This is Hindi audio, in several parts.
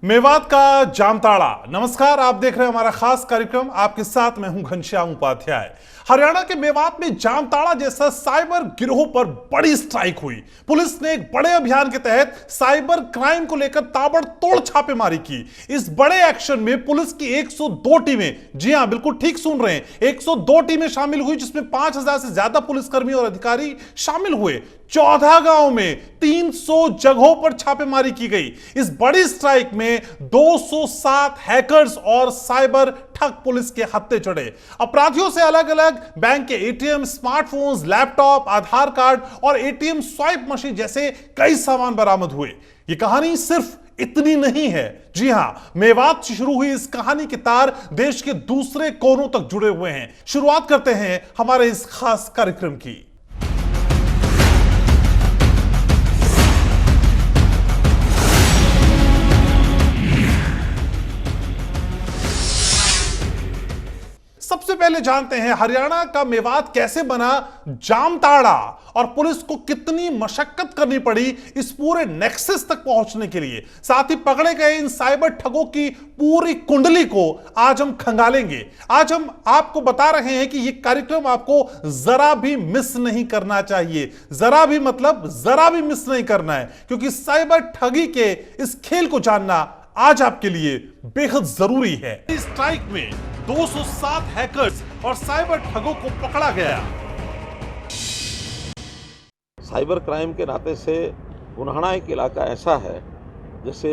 मेवात का जामताड़ा। नमस्कार, आप देख रहे हैं हमारा खास कार्यक्रम। आपके साथ मैं हूं घनश्याम उपाध्याय। हरियाणा के मेवात में जामताड़ा जैसा साइबर गिरोह पर बड़ी स्ट्राइक हुई। पुलिस ने एक बड़े अभियान के तहत साइबर क्राइम को लेकर ताबड़तोड़ छापेमारी की। इस बड़े एक्शन में पुलिस की 102 टीमें, जी हां बिल्कुल ठीक सुन रहे हैं, 102 टीमें शामिल हुई, जिसमें 5000 से ज्यादा पुलिसकर्मी और अधिकारी शामिल हुए। 14 गांव में 300 जगहों पर छापेमारी की गई। इस बड़ी स्ट्राइक में 207 हैकर्स और साइबर ठग पुलिस के हत्थे चढ़े। अपराधियों से अलग अलग बैंक के एटीएम, स्मार्टफोन्स, लैपटॉप, आधार कार्ड और एटीएम स्वाइप मशीन जैसे कई सामान बरामद हुए। यह कहानी सिर्फ इतनी नहीं है। जी हां, मेवात से शुरू हुई इस कहानी के तार देश के दूसरे कोनों तक जुड़े हुए हैं। शुरुआत करते हैं हमारे इस खास कार्यक्रम की। सबसे पहले जानते हैं हरियाणा का मेवात कैसे बना जामताड़ा और पुलिस को कितनी मशक्कत करनी पड़ी इस पूरे नेक्सस तक पहुंचने के लिए। साथ ही पकड़े गए इन साइबर ठगों की पूरी कुंडली को आज हम खंगालेंगे। आज हम आपको बता रहे हैं कि यह कार्यक्रम आपको जरा भी मिस नहीं करना चाहिए। जरा भी मतलब जरा भी मिस नहीं करना है, क्योंकि साइबर ठगी के इस खेल को जानना आज आपके लिए बेहद जरूरी है। इस स्ट्राइक में 207 हैकर्स और साइबर ठगों को पकड़ा गया। साइबर क्राइम के नाते से पुन्हाड़ा एक इलाका ऐसा है जैसे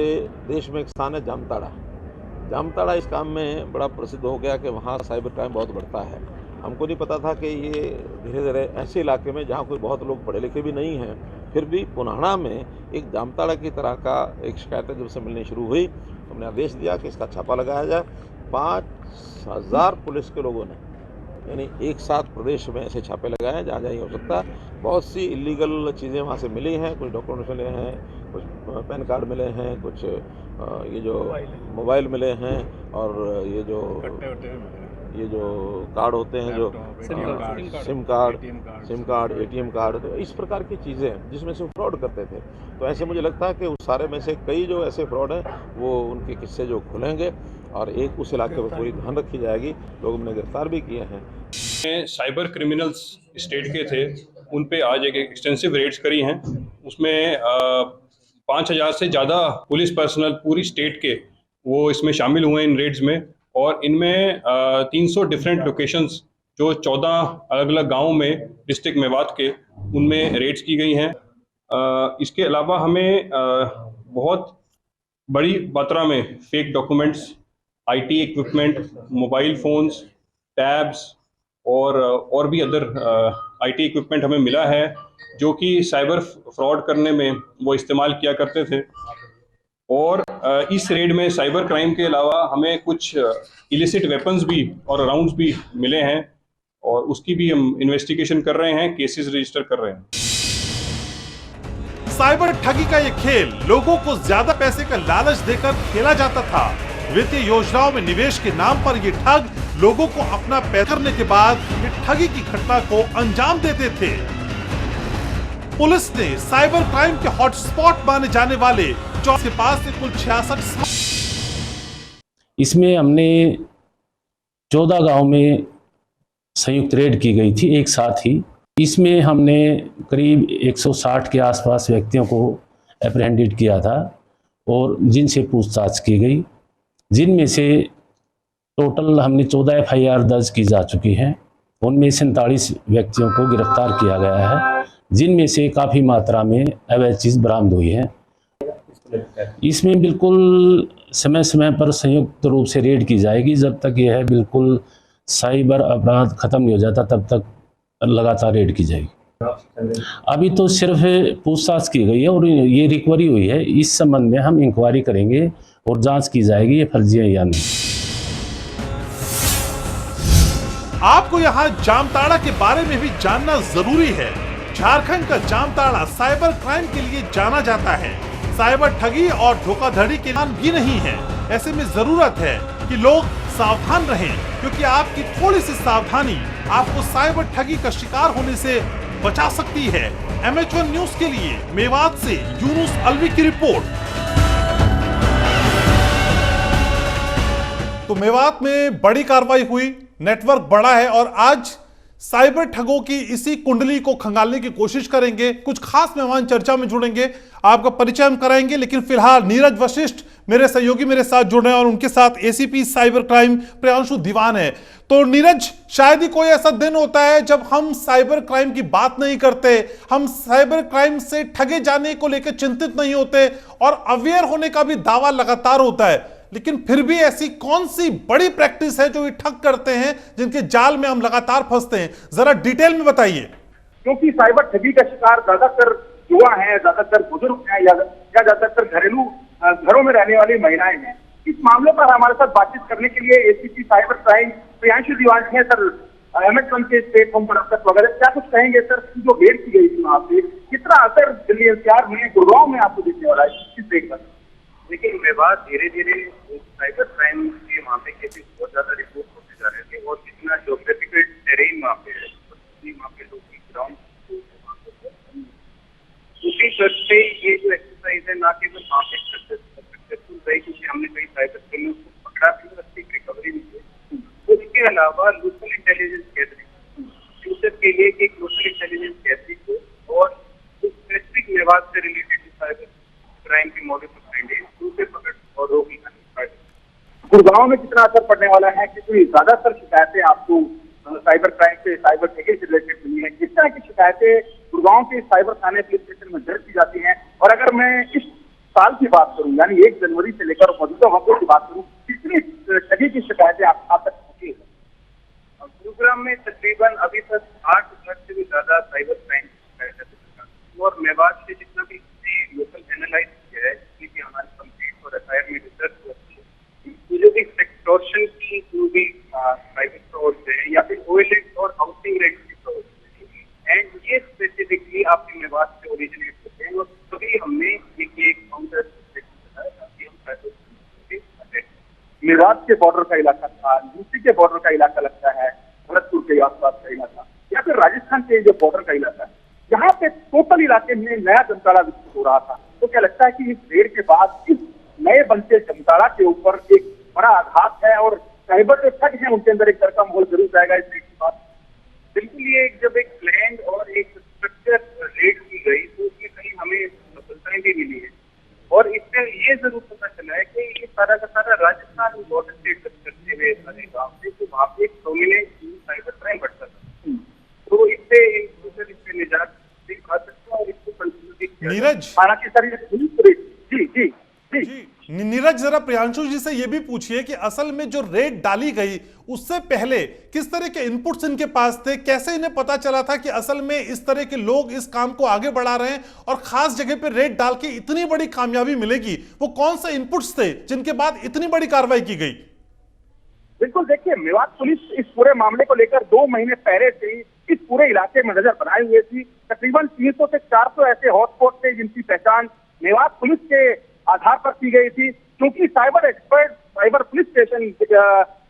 देश में एक स्थान है जामताड़ा। जामताड़ा इस काम में बड़ा प्रसिद्ध हो गया कि वहाँ साइबर क्राइम बहुत बढ़ता है। हमको नहीं पता था कि ये धीरे धीरे ऐसे इलाके में जहाँ कोई बहुत लोग पढ़े लिखे भी नहीं हैं, फिर भी पुन्हाड़ा में एक जामताड़ा की तरह का एक शिकायत जब से मिलनी शुरू हुई, हमने आदेश दिया कि इसका छापा लगाया जाए। 5000 पुलिस के लोगों ने यानी एक साथ प्रदेश में ऐसे छापे लगाए जहाँ जहाँ हो सकता। बहुत सी इलीगल चीज़ें वहाँ से मिली हैं, कुछ डॉक्यूमेंट्स मिले हैं, कुछ पैन कार्ड मिले हैं, कुछ ये जो मोबाइल मिले हैं, और ये जो कार्ड होते हैं, जो सिम कार्ड, एटीएम कार्ड, तो इस प्रकार की चीज़ें जिसमें से फ्रॉड करते थे। तो ऐसे मुझे लगता है कि उस सारे में से कई जो ऐसे फ्रॉड हैं वो उनके किस्से जो खुलेंगे और एक उस इलाके पर पूरी ध्यान रखी जाएगी। लोग हमने गिरफ्तार भी किए हैं। साइबर क्रिमिनल्स स्टेट के थे, उन पे आज एक एक्सटेंसिव रेड्स करी हैं। उसमें 5000 से ज़्यादा पुलिस पर्सनल पूरी स्टेट के वो इसमें शामिल हुए इन रेड्स में, और इनमें 300 डिफरेंट लोकेशंस जो 14 अलग अलग गाँव में डिस्ट्रिक्ट मेवात के, उनमें रेड्स की गई हैं। इसके अलावा हमें बहुत बड़ी मात्रा में fake documents, IT equipment, mobile phones, tabs और भी अदर आईटी इक्विपमेंट हमें मिला है, जो कि साइबर फ्रॉड करने में वो इस्तेमाल किया करते थे। और इस रेड में साइबर क्राइम के अलावा हमें कुछ इलिसिट वेपन्स भी और राउंड्स भी मिले हैं, और उसकी भी हम इन्वेस्टिगेशन कर रहे हैं, केसेस रजिस्टर कर रहे हैं। साइबर ठगी का यह खेल लोगों को ज्यादा पैसे का लालच देकर खेला जाता था। वित्तीय योजनाओं में निवेश के नाम पर ये ठग लोगों को अपना पैसा करने के बाद ये ठगी की घटना को अंजाम देते थे। पुलिस ने साइबर क्राइम के हॉटस्पॉट माने जाने वाले चौक के पास से कुल 66 इसमें हमने 14 गांव में संयुक्त रेड की गई थी एक साथ ही। इसमें हमने करीब 160 के आसपास व्यक्तियों को एप्रहेंडेड किया था और जिनसे पूछताछ की गई, जिनमें से टोटल हमने 14 FIR दर्ज की जा चुकी हैं। उनमें 47 व्यक्तियों को गिरफ्तार किया गया है, जिनमें से काफ़ी मात्रा में अवैध चीज़ बरामद हुई है। इसमें बिल्कुल समय समय पर संयुक्त रूप से रेड की जाएगी। जब तक यह बिल्कुल साइबर अपराध खत्म नहीं हो जाता तब तक लगातार रेड की जाएगी। अभी तो सिर्फ पूछताछ की गई है और ये रिकवरी हुई है। इस संबंध में हम इंक्वायरी करेंगे और जांच की जाएगी ये फर्जी है या नहीं। आपको यहाँ जामताड़ा के बारे में भी जानना जरूरी है। झारखंड का जामताड़ा साइबर क्राइम के लिए जाना जाता है। साइबर ठगी और धोखाधड़ी के नाम भी नहीं है। ऐसे में जरूरत है कि लोग सावधान रहें, क्योंकि आपकी थोड़ी सी सावधानी आपको साइबर ठगी का शिकार होने से बचा सकती है। MH1 न्यूज के लिए मेवात से यूनुस अलवी की रिपोर्ट। तो मेवात में बड़ी कार्रवाई हुई, नेटवर्क बड़ा है और आज साइबर ठगों की इसी कुंडली को खंगालने की कोशिश करेंगे। कुछ खास मेहमान चर्चा में जुड़ेंगे, आपका परिचय हम कराएंगे, लेकिन फिलहाल नीरज वशिष्ठ मेरे सहयोगी मेरे साथ जुड़ रहे हैं और उनके साथ एसीपी साइबर क्राइम प्रियांशु दीवान है। तो नीरज, शायद ही कोई ऐसा दिन होता है जब हम साइबर क्राइम की बात नहीं करते, हम साइबर क्राइम से ठगे जाने को लेकर चिंतित नहीं होते और अवेयर होने का भी दावा लगातार होता है, लेकिन फिर भी ऐसी कौन सी बड़ी प्रैक्टिस है जो ये ठग करते हैं, जिनके जाल में हम लगातार फंसते हैं? जरा डिटेल में बताइए। क्योंकि साइबर ठगी का शिकार ज्यादातर युवा हैं, ज्यादातर बुजुर्ग हैं या ज्यादातर घरों में रहने वाली महिलाएं हैं। इस मामले पर हमारे साथ बातचीत करने के लिए एसीपी साइबर क्राइम प्रियांशु दीवान है। सर, एमएच1 के स्टेट होम पर आपका स्वागत है। क्या कुछ कहेंगे सर, जो रेड की गई थी वहां पे कितना असर दिल्ली एनसीआर में, गुड़गांव में आपको दिखने वाला है इस रेड पर? देखिए, मेवात धीरे धीरे साइबर क्राइम के वहाँ पे केसेस बहुत ज्यादा रिपोर्ट होते जा रहे थे और जितना ज्योग्राफिकल टेरेन वहाँ पे है, वहाँ पे लोग की ग्राउंड उसी सर्च पे ये जो एक्सरसाइज है ना केवल वहाँ पे सक्सेसफुल रही, क्योंकि हमने कई साइबर क्रिमिनल्स को पकड़ा भी और अच्छी रिकवरी भी की। उसके अलावा लोकल इंटेलिजेंस गैदरिंग, फ्यूचर के लिए एक लोकल इंटेलिजेंस गैदरिंग को और स्पेसिफिक मेवात से रिलेटेड साइबर क्राइम के मॉडल को पकड़ और रोक लगानी। गुड़गांव में कितना असर पड़ने वाला है, क्योंकि ज्यादातर शिकायतें आपको साइबर क्राइम से, साइबर ठगी से रिलेटेड मिली है। किस तरह की शिकायतें गुड़गांव के साइबर थाने पुलिस स्टेशन में दर्ज की जाती हैं? और अगर मैं इस साल की बात करूं, यानी 1 जनवरी से लेकर मौजूदा वक्त की बात करूं, कितनी ठगी की शिकायतें आप तक पहुंची है? गुरुग्राम में तकरीबन अभी तक 8,000 से भी ज्यादा साइबर क्राइम शिकायतें और मेवात से जितना भी लोकल एनालाइज किया है, जिसकी हमारी कंप्लीट और एफआईआर में रिसर्च होती है, जो भी एक्सटॉर्शन की जो भी साइबर फ्रॉड है या फिर ओएलएक्स और हाउसिंग रेट की फ्रॉड है, एंड ये स्पेसिफिकली आपके मेवात से ओरिजिनेट होते हैं और तभी हमने एक काउंटर बनाया ताकि हम साइबर मेवात के बॉर्डर का इलाका था, यूपी के बॉर्डर का इलाका लगता है, भरतपुर के आसपास का इलाका, या फिर राजस्थान के जो बॉर्डर का इलाका है, यहाँ पे टोटल इलाके में नया जमताड़ा विकसित हो रहा था। तो क्या लगता है कि इस रेड के बाद इस नए बनते जमताड़ा के ऊपर एक बड़ा आघात है और साइबर जो ठग है उनके अंदर एक डर का माहौल जरूर जाएगा इस रेड के बाद? बिल्कुल, ये जब एक प्लान और एक स्ट्रक्चर रेड की गई तो उसमें कहीं हमें सफलताएं भी मिली है और इससे ये जरूर पता चला है कि ये सारा का सारा राजस्थान बॉर्डर से करते हुए सारे गाँव से, तो वहाँ पे एक प्रोमिनेंट साइबर क्राइम बढ़ता था। तो इससे निजात पा सकते हैं और इसको कंटिन्यू। नीरज, हालांकि सर जी नीरज, जरा प्रियांशु जी से यह भी पूछिए कि असल में जो रेड डाली गई उससे पहले किस तरह के इनपुट्स इनके पास थे, कैसे इन्हें पता चला था कि असल में इस तरह के लोग इस काम को आगे बढ़ा रहे हैं और खास जगह पर रेड डाल के इतनी बड़ी कामयाबी मिलेगी? वो कौन से इनपुट्स थे जिनके बाद इतनी बड़ी कार्रवाई की गई? बिल्कुल, देखिए, मेवात पुलिस इस पूरे मामले को लेकर 2 महीने पहले से ही इस पूरे इलाके में नजर बनाए हुए थी। तकरीबन 300 से 400 ऐसे हॉटस्पॉट थे जिनकी पहचान मेवात पुलिस के आधार पर की गई थी। क्योंकि cyber expert cyber police station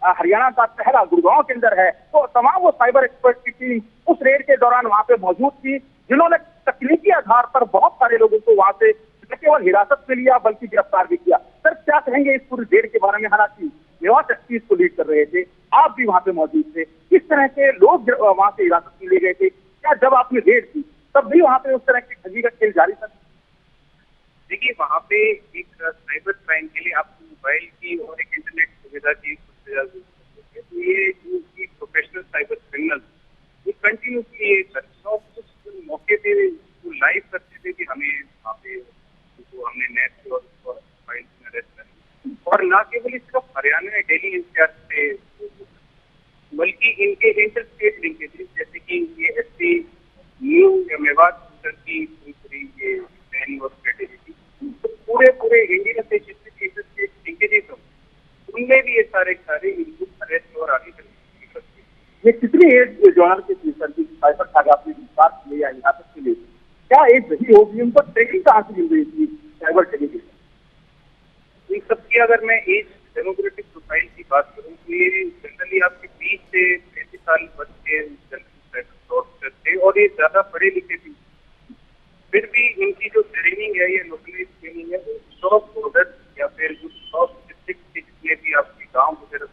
Haryana का पहला गुड़गांव के अंदर है, तो तमाम वो साइबर एक्सपर्ट की टीम उस रेड के दौरान वहां पे मौजूद थी, जिन्होंने तकनीकी आधार पर बहुत सारे लोगों को वहां से न केवल हिरासत में लिया बल्कि गिरफ्तार भी किया। सर, क्या कहेंगे इस पूरी रेड के बारे में? हालांकि मेवात एसपी इसको लीड कर रहे थे, आप भी वहां पे मौजूद थे, किस तरह के लोग वहां से हिरासत में लिए गए थे? क्या जब आपने रेड की तब भी वहां पे उस तरह की ठगी का खेल जारी था? देखिए, वहाँ पे एक साइबर क्राइम के लिए आपको मोबाइल की और एक इंटरनेट सुविधा की तो ये जो प्रोफेशनल साइबर क्रिमिनल ये कंटिन्यूसली मौके पे लाइव करते थे कि हमें वहाँ पे हमने नेट से और मोबाइल में अरेस्ट करें, और न केवल इसका हरियाणा दिल्ली एनसीआर से बल्कि इनके इंटर स्टेट लिंकेजेस, जैसे कि ये एसपी न्यू या मेवात की ये प्लानिंग और स्ट्रेटेजी थी, तो पूरे इंडियन से लिंकेजेस उनमें भी ये सारे इनपुट अरेस्ट और आगे ये कितनी एज जॉनर के सर की साइबर ठग आपने विश्वास किए या हिरासत के लिए? क्या एज रही होगी? उनको ट्रेनिंग कहाँ से मिल रही थी साइबर ठगी की? इन सबकी अगर मैं एज डेमोग्राफिक प्रोफाइल की बात करूँ तो ये जनरली आपके 20 से 35 साल बच के थे और ये ज्यादा पढ़े लिखे थे। फिर भी इनकी जो ट्रेनिंग है, ये लोकलाइज ट्रेनिंग है, वो शॉप बॉर्डर या फिर जो शॉप डिस्ट्रिक्ट जितने भी आपके गाँव वगैरह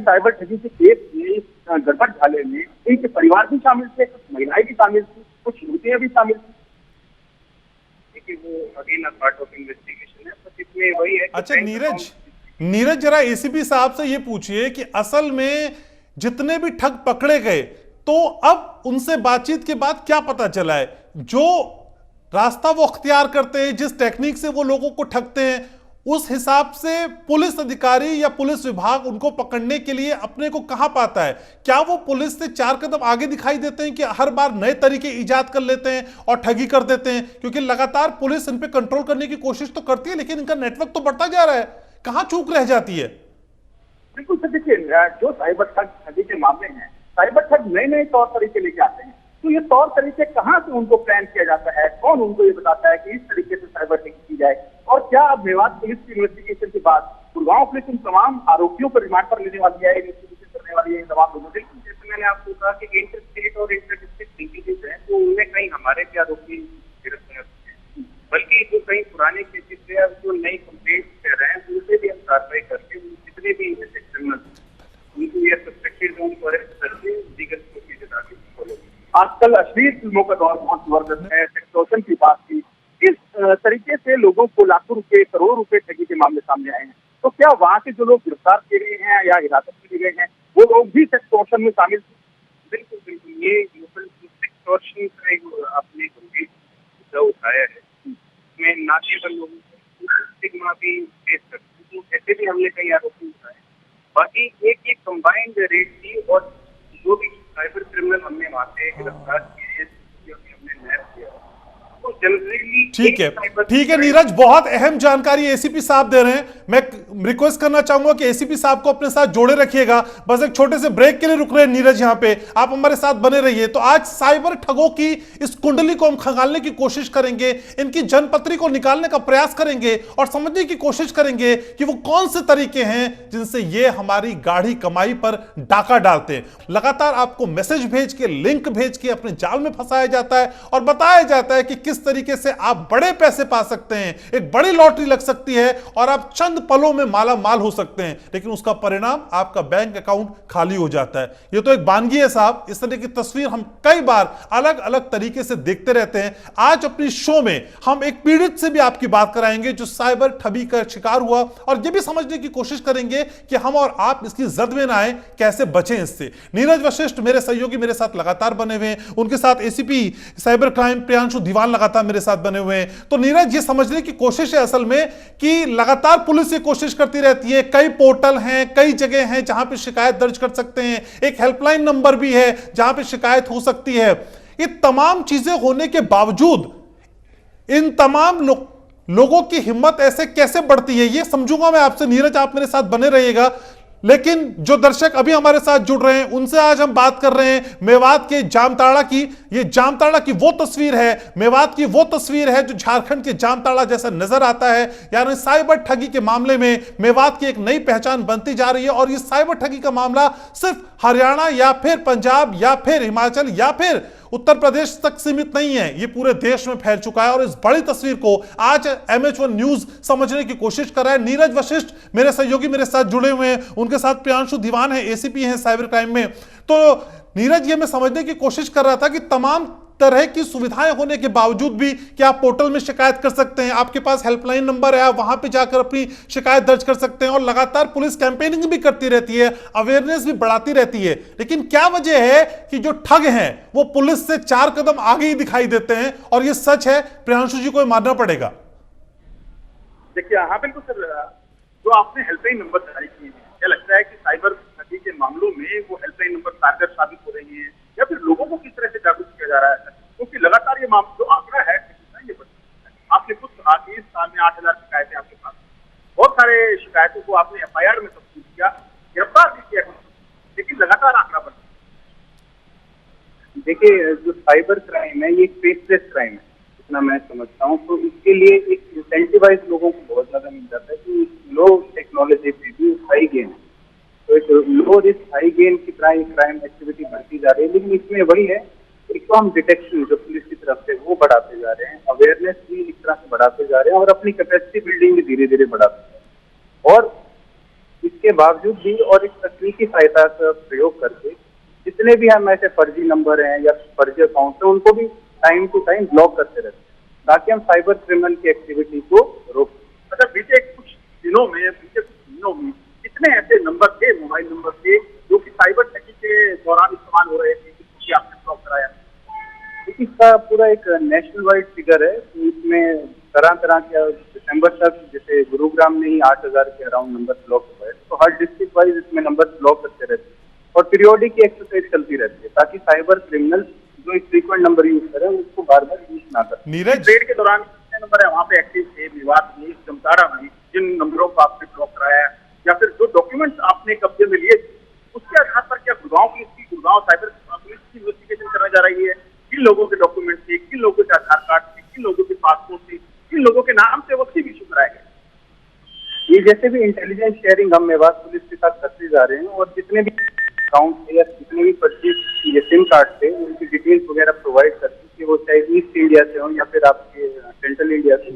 साइबर ठगी के केस में, इस गड़बड़ झाले में इनके परिवार भी शामिल थे, कुछ महिलाएं भी शामिल थी, कुछ युवतियां भी शामिल थी। देखिए वो अगेन पार्ट ऑफ इन्वेस्टिगेशन है, बस इसमें वही है। अच्छा नीरज जरा एसीपी साहब से ये पूछिए कि असल में जितने भी ठग पकड़े गए तो अब उनसे बातचीत के बाद क्या पता चला है? जो रास्ता वो अख्तियार करते हैं, जिस टेक्निक से वो लोगों को ठगते हैं, उस हिसाब से पुलिस अधिकारी या पुलिस विभाग उनको पकड़ने के लिए अपने को कहां पाता है? क्या वो पुलिस से 4 कदम आगे दिखाई देते हैं कि हर बार नए तरीके इजाद कर लेते हैं और ठगी कर देते हैं? क्योंकि लगातार पुलिस इन पे कंट्रोल करने की कोशिश तो करती है, लेकिन इनका नेटवर्क तो बढ़ता जा रहा है, कहां चूक रह जाती है? बिल्कुल सर, देखिए जो साइबर ठगी के मामले हैं, साइबर ठग नए नए तौर तरीके लेके आते हैं, तो ये तौर तरीके कहाँ से उनको प्लान किया जाता है? कौन उनको ये बताता है कि इस तरीके से साइबर ठगी की जाए? और क्या अब मेवात पुलिस की इन्वेस्टिगेशन के बाद गुड़गांव पुलिस इन तमाम आरोपियों को रिमांड पर लेने वाली है, इन्वेस्टिगेशन करने वाली है इन तमाम लोगों से? जैसे मैंने आपको कहा कि इंटर स्टेट और इंटर डिस्ट्रिक्ट लिंकेजेस हैं, तो उनमें कहीं हमारे भी आरोपी गिरफ्तार हैं, बल्कि जो कई पुराने केसेस है, जो नई कंप्लेंट कर रहे हैं, उनसे भी हम कार्रवाई करके जितने भी क्रिमिनल उनको ये सस्पेक्टेड उनको अरेस्ट करके लीगल प्रोसीजर आगे फॉलो। आजकल अश्लील फिल्मों का दौर बहुत जबरदस्त है, सेक्सटॉर्शन की बात की, किस तरीके से लोगों को लाखों रुपए, करोड़ रुपए ठगी के मामले सामने आए हैं, तो क्या वहाँ के जो लोग गिरफ्तार किए गए हैं या हिरासत में लिए गए हैं, वो लोग भी सेक्सटॉर्शन में शामिल थे? बिल्कुल बिल्कुल, ये लोकल सेक्सटॉर्शन का एक आपने गंभीर मुद्दा उठाया है, इसमें ना केवल लोगों को स्टिग्मा भी फेस करते हैं, तो ऐसे भी हमने कई आरोपी उठाए। बाकी एक कंबाइंड रेड थी, और जो भी साइबर क्रिमिनल हमने वहाँ से गिरफ्तार किए, हमने नैप किया, तो जनरली ठीक है नीरज, बहुत अहम जानकारी एसीपी साहब दे रहे हैं। मैं रिक्वेस्ट करना चाहूंगा कि एसीपी साहब को अपने साथ जोड़े रखिएगा। बस एक छोटे से ब्रेक के लिए रुक रहे हैं नीरज, यहां पे आप हमारे साथ बने रहिए। तो आज साइबर ठगों की इस कुंडली को हम खंगालने की कोशिश करेंगे, इनकी जनपत्री को निकालने का प्रयास करेंगे और समझने की कोशिश करेंगे कि वो कौन से तरीके हैं जिनसे ये हमारी गाढ़ी कमाई पर डाका डालते हैं। लगातार आपको मैसेज भेज के, लिंक भेज के अपने जाल में फंसाया जाता है और बताया जाता है कि किस तरीके से आप बड़े पैसे पा सकते हैं, एक बड़ी लॉटरी लग सकती है और आप चंद पलों में माला माल हो सकते हैं, लेकिन उसका परिणाम आपका बैंक अकाउंट खाली हो जाता है। ये तो एक वानगी है साहब। इस तरह की तस्वीर हम कई बार अलग अलग तरीके से देखते रहते हैं। आज अपनी शो में हम एक पीड़ित से भी आपकी बात कराएंगे जो साइबर ठगी का शिकार हुआ, और यह भी समझने की कोशिश करेंगे कि हम और आप इसकी जद में ना आए, कैसे बचें इससे। नीरज वशिष्ठ मेरे सहयोगी मेरे साथ लगातार बने हुए हैं, उनके साथ एसीपी साइबर क्राइम प्रियांशु दीवान लगातार मेरे साथ बने हुए हैं। तो नीरज, ये समझने की कोशिश है असल में कि लगातार पुलिस ये कोशिश करती रहती है, कई पोर्टल हैं, कई जगह हैं जहां पे शिकायत दर्ज कर सकते हैं, एक हेल्पलाइन नंबर भी है जहां पे शिकायत हो सकती है। ये तमाम चीजें होने के बावजूद इन तमाम लोगों की हिम्मत ऐसे कैसे बढ़ती है, ये समझूंगा मैं आपसे। नीरज, आप मेरे साथ बने रहिएगा। लेकिन जो दर्शक अभी हमारे साथ जुड़ रहे हैं उनसे आज हम बात कर रहे हैं मेवात के जामताड़ा की। ये जामताड़ा की वो तस्वीर है, मेवात की वो तस्वीर है जो झारखंड के जामताड़ा जैसा नजर आता है। यानी साइबर ठगी के मामले में मेवात की एक नई पहचान बनती जा रही है, और ये साइबर ठगी का मामला सिर्फ हरियाणा या फिर पंजाब या फिर हिमाचल या फिर उत्तर प्रदेश तक सीमित नहीं है, ये पूरे देश में फैल चुका है। और इस बड़ी तस्वीर को आज MH1 न्यूज समझने की कोशिश कर रहा है। नीरज वशिष्ठ मेरे सहयोगी मेरे साथ जुड़े हुए हैं, उनके साथ प्रियांशु दीवान है, एसीपी हैं साइबर क्राइम में। तो नीरज, ये मैं समझने की कोशिश कर रहा था कि तमाम तरह की सुविधाएं होने के बावजूद भी क्या आप पोर्टल में शिकायत कर सकते हैं, आपके पास हेल्पलाइन नंबर है, आप वहां पे जाकर अपनी शिकायत दर्ज कर सकते हैं, और लगातार पुलिस कैंपेनिंग भी करती रहती है, अवेयरनेस भी बढ़ाती रहती है। लेकिन क्या वजह है कि जो ठग हैं वो पुलिस से 4 कदम आगे ही दिखाई देते हैं? और ये सच है, प्रियांशु जी को मानना पड़ेगा। देखिए, हाँ बिल्कुल सर, जो आपने हेल्पलाइन नंबर जारी किए हैं, क्या लगता है कि साइबर ठगी के मामलों में वो हेल्पलाइन नंबर कारगर साबित हो रही है, या फिर लोगों को किस तरह से जागरूक किया जा रहा है? क्योंकि लगातार ये मामला जो आंकड़ा है ये बढ़ रहा है। आपने कुछ कहा कि इस साल में 8000 शिकायतें आपके पास, बहुत सारे शिकायतों को आपने FIR में तब्दील किया, गिरफ्तार भी किया, लेकिन लगातार आंकड़ा बढ़ रहा है। देखिए, जो साइबर क्राइम है ये फेसलेस क्राइम है, जितना मैं समझता हूँ। तो इसके लिए एक इंसेंटिवाइज लोगों को बहुत ज्यादा मिल जाता है कि लो टेक्नोलॉजी पे भी हाई गेन है, तो एक लो रिस्क हाई गेन की क्राइम एक्टिविटी बढ़ती जा रही है। लेकिन इसमें वही है, एक तो हम डिटेक्शन जो पुलिस की तरफ से वो बढ़ाते जा रहे हैं, अवेयरनेस भी इस तरह से बढ़ाते जा रहे हैं, और अपनी कैपेसिटी बिल्डिंग भी धीरे धीरे बढ़ाते हैं। और इसके इसके बावजूद भी और एक तकनीकी सहायता का प्रयोग करके जितने भी हम ऐसे फर्जी नंबर हैं या फर्जी अकाउंट हैं उनको भी टाइम टू टाइम ब्लॉक करते रहते हैं ताकि हम साइबर क्रिमिनल की एक्टिविटी को रोक सकें। अच्छा, बीते कुछ दिनों में कितने ऐसे नंबर थे, मोबाइल नंबर थे जो कि साइबर ठगी के दौरान इस्तेमाल हो रहे थे, जिसको आपने ब्लॉक कराया? इसका पूरा एक नेशनल वाइड फिगर है, इसमें तरह तरह के दिसंबर तक जैसे गुरुग्राम में ही 8,000 के अराउंड नंबर ब्लॉक हुए, तो हर डिस्ट्रिक्ट वाइज इसमें नंबर ब्लॉक करते रहते हैं और पीरियोडिक की एक्सरसाइज चलती रहती है ताकि साइबर क्रिमिनल जो एक फ्रीक्वेंट नंबर यूज करें उसको बार बार यूज ना करें। नीरज, रेड के दौरान कितने नंबर है वहाँ पे एक्टिव थे मेवात में, जामताड़ा में, जिन नंबरों को आपने ब्लॉक कराया या फिर जो डॉक्यूमेंट्स आपने कब्जे में लिए उसके आधार पर क्या गुड़गांव साइबर पुलिस की इन्वेस्टिगेशन करने जा रही है? किन लोगों के डॉक्यूमेंट थे, किन लोगों के आधार कार्ड थे, किन लोगों के पासपोर्ट थे, किन लोगों के नाम से वो सिम इशू कराए गए? ये जैसे भी इंटेलिजेंस शेयरिंग हम मेवात पुलिस के साथ करते जा रहे हैं और जितने भी अकाउंट थे या जितने भी परचेज ये सिम कार्ड थे उनकी डिटेल्स वगैरह प्रोवाइड करते कि वो चाहे ईस्ट इंडिया से हो या फिर आपके सेंट्रल इंडिया से।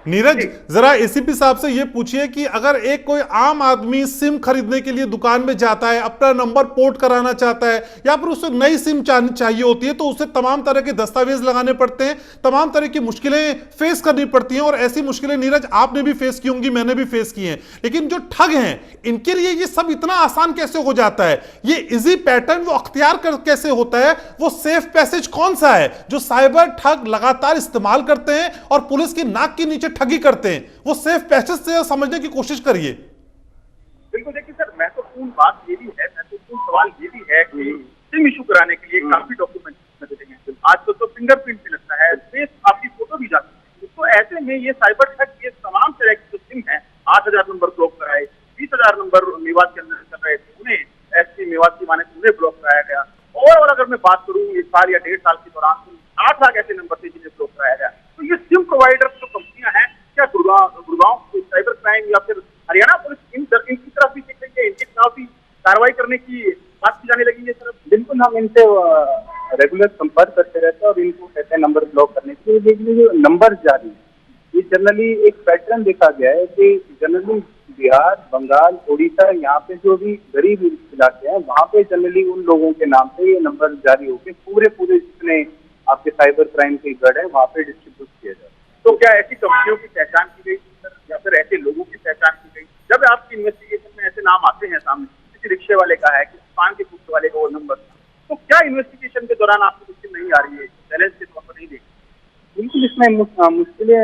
नीरज, जरा एसीपी साहब से ये पूछिए कि अगर एक कोई आम आदमी सिम खरीदने के लिए दुकान में जाता है, अपना नंबर पोर्ट कराना चाहता है या फिर उसे नई सिम चाहिए होती है, तो उसे तमाम तरह के दस्तावेज लगाने पड़ते हैं, तमाम तरह की मुश्किलें फेस करनी पड़ती हैं और ऐसी मुश्किलें नीरज आपने भी फेस की होंगी, मैंने भी फेस की हैं। लेकिन जो ठग हैं इनके लिए ये सब इतना आसान कैसे हो जाता है? ये इजी पैटर्न वो अख्तियार कैसे होता है? वो सेफ पैसेज कौन सा है जो साइबर ठग लगातार इस्तेमाल करते हैं और पुलिस की नाक के नीचे ठगी करते हैं? वो सेफ पैसेज से समझने की कोशिश करिए। बिल्कुल, देखिए सर, महत्वपूर्ण बात ये भी है, महत्वपूर्ण सवाल ये भी है कि सिम इशू कराने के लिए काफी डॉक्यूमेंट लगते हैं। आजकल तो फिंगरप्रिंट भी लगता है, फेस आपकी फोटो भी जाती है। तो ऐसे में ये साइबर ठग ये तमाम तरह की जो सिम है, 8,000 नंबर ब्लॉक कराए, 20,000 नंबर मेवात के अंदर कर रहे थे, उन्हें एसपी मेवात की माने उन्हें ब्लॉक कराया गया। और अगर मैं बात करूँ इस साल या 1.5 साल के दौरान 8 लाख ऐसे नंबर थे जिन्हें ब्लॉक कराया गया। तो ये सिम प्रोवाइडर जो कंपनियां हैं, क्या गुड़गांव साइबर क्राइम या फिर हरियाणा पुलिस इनकी तरफ भी देख रही है, इनके खिलाफ भी कार्रवाई करने की बात की जाने लगी है? सर बिल्कुल, हम इनसे रेगुलर संपर्क करते रहते हैं और इनको कहते हैं नंबर ब्लॉक करने के लिए। देखिए जो नंबर जारी ये जनरली एक पैटर्न देखा गया है कि जनरली बिहार, बंगाल, उड़ीसा, यहाँ पे जो भी गरीब इलाके हैं वहाँ पे जनरली उन लोगों के नाम पे ये नंबर जारी होकर पूरे जितने आपके साइबर क्राइम के गढ़ है वहाँ पे डिस्ट्रीब्यूट किया जाए। तो क्या ऐसी कंपनियों की पहचान की गई या फिर ऐसे लोगों की पहचान की गई? जब आपकी इन्वेस्टिगेशन में ऐसे नाम आते हैं सामने, किसी रिक्शे वाले का है, किसी पान के फूट वाले का वो नंबर, तो क्या इन्वेस्टिगेशन के दौरान आपको मुश्किल नहीं आ रही है? बैलेंस के तौर पर नहीं देखी? बिल्कुल, इसमें मुश्किलें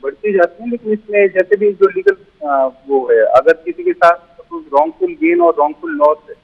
बढ़ती जाती हैं, लेकिन इसमें जैसे भी जो लीगल वो है, अगर किसी के साथ रॉन्गफुल गेन और रॉन्गफुल लॉस है